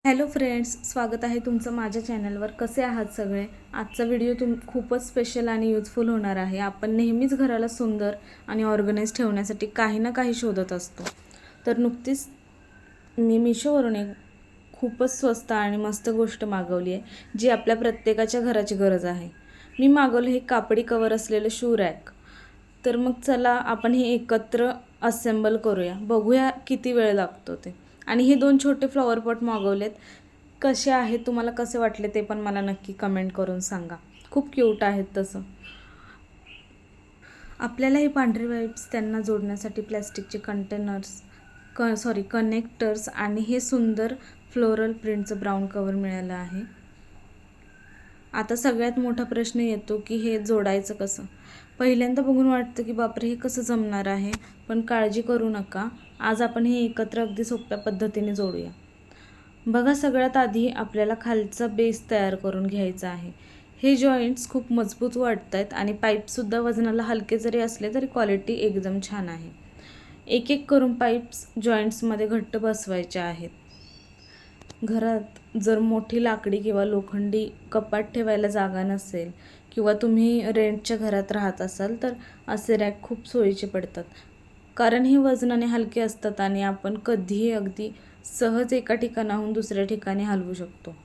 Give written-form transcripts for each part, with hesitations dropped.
Hello friends, स्वागत आहे तुमचं माझ्या चॅनलवर. कसे आहात सगळे? आजचा व्हिडिओ खूपच स्पेशल आणि यूजफुल होणार आहे. आपण नेहमीच घराला सुंदर आणि ऑर्गनाइज ठेवण्यासाठी काही ना काही शोधत असतो. तर नुकतीच मी मिशोवरून एक खूपच स्वस्त आणि मस्त गोष्ट मागवली आहे, जी आपल्या प्रत्येकाच्या घराची गरज आहे. मी मागवलं हे कापडी कवर असलेलं शू रॅक. तर मग चला आपण हे एकत्र असेंबल करूया, बघूया किती वेळ लागतो ते. आणि हे 2 छोटे फ्लॉवर पॉट मागवलेत. कसे आहेत, तुम्हाला कसे वाटले ते पण मला नक्की कमेंट करून सांगा. खूप क्यूट आहेत तसं. आपल्याला हे पांढरे वाइप्स त्यांना जोडण्यासाठी प्लॅस्टिकचे कनेक्टर्स आणि हे सुंदर फ्लोरल प्रिंटचं ब्राऊन कवर मिळालं आहे. आता सगळ्यात मोठा प्रश्न येतो की हे जोडायचं कसं. पहिल्यांदा बघून वाटतं की बापरे, हे कसं जमणार आहे, पण काळजी करू नका. आज आपण हे एकत्र अगदी सोप्या पद्धतीने जोडूया. बघा, सगळ्यात आधी आपल्याला खालचा बेस तयार करून घ्यायचा आहे. हे जॉईंट्स खूप मजबूत वाटत आहेत आणि पाईपसुद्धा वजनाला हलके जरी असले तरी क्वालिटी एकदम छान आहे. एक एक करून पाईप्स जॉईंट्समध्ये घट्ट बसवायचे आहेत. घरात जर मोठी लाकडी किंवा लोखंडी कपाट ठेवायला जागा नसेल किंवा तुम्ही रेंटच्या घरात राहत असाल तर असे रॅक खूप सोयीचे पडतात, कारण हे वजनाने हलके असतात आणि आपण कधीही अगदी सहज एका ठिकाणाहून दुसऱ्या ठिकाणी हलवू शकतो.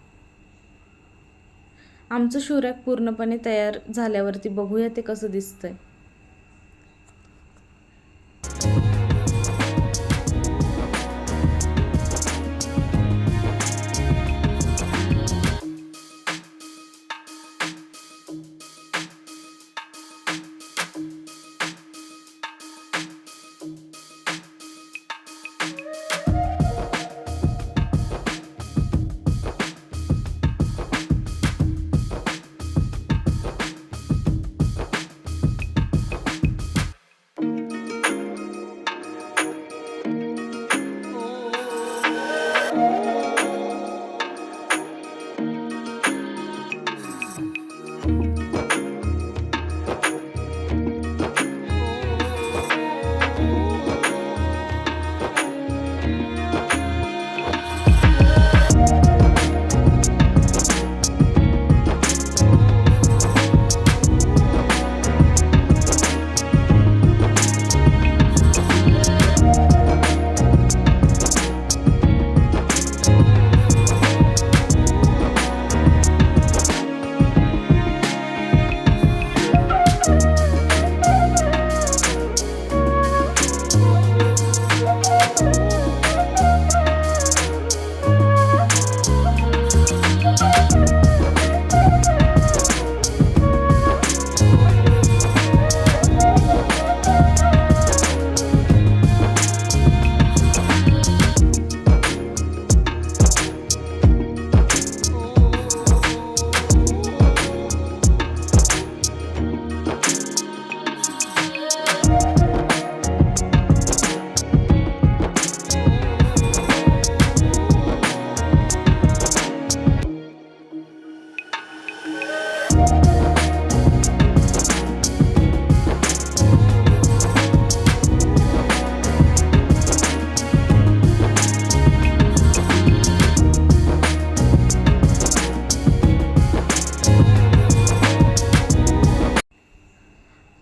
आमचं शू रॅक पूर्णपणे तयार झाल्यावरती बघूया ते कसं दिसतंय.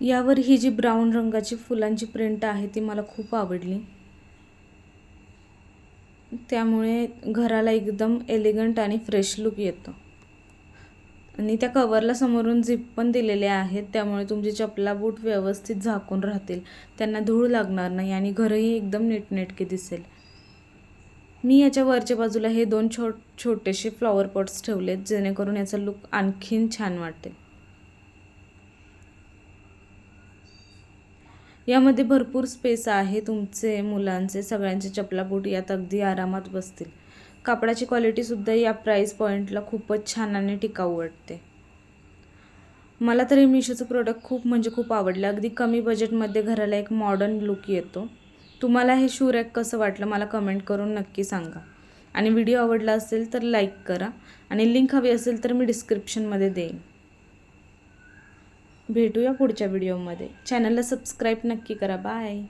यावर ही जी ब्राऊन रंगाची फुलांची प्रिंट आहे ती मला खूप आवडली. त्यामुळे घराला एकदम एलिगंट आणि फ्रेश लुक येतो. आणि त्या कवरला समोरून झिप पण दिलेले आहेत, त्यामुळे तुमची चपला बूट व्यवस्थित झाकून राहतील, त्यांना धूळ लागणार नाही आणि घरही एकदम नीटनेटके दिसेल. मी याच्या वरच्या बाजूला हे 2 छोटेसे फ्लॉवर पॉट्स ठेवलेत, जेणेकरून याचा लुक आणखीन छान वाटेल. यामध्ये भरपूर स्पेस आहे. तुमचे, मुलांचे, सगळ्यांचे चपला बूट यात अगदी आरामात बसतील. कापडाची क्वालिटीसुद्धा या प्राईस पॉईंटला खूपच छान आणि टिकाऊ वाटते. मला तरी मिशोचं प्रोडक्ट खूप आवडलं. अगदी कमी बजेटमध्ये घराला एक मॉडर्न लुक येतो. तुम्हाला हे शू रॅक कसं वाटलं मला कमेंट करून नक्की सांगा. आणि व्हिडिओ आवडला असेल तर लाईक करा आणि लिंक हवी असेल तर मी डिस्क्रिप्शनमध्ये देईन. भेटूया पुढच्या व्हिडिओमध्ये. चॅनलला सबस्क्राईब नक्की करा. बाय.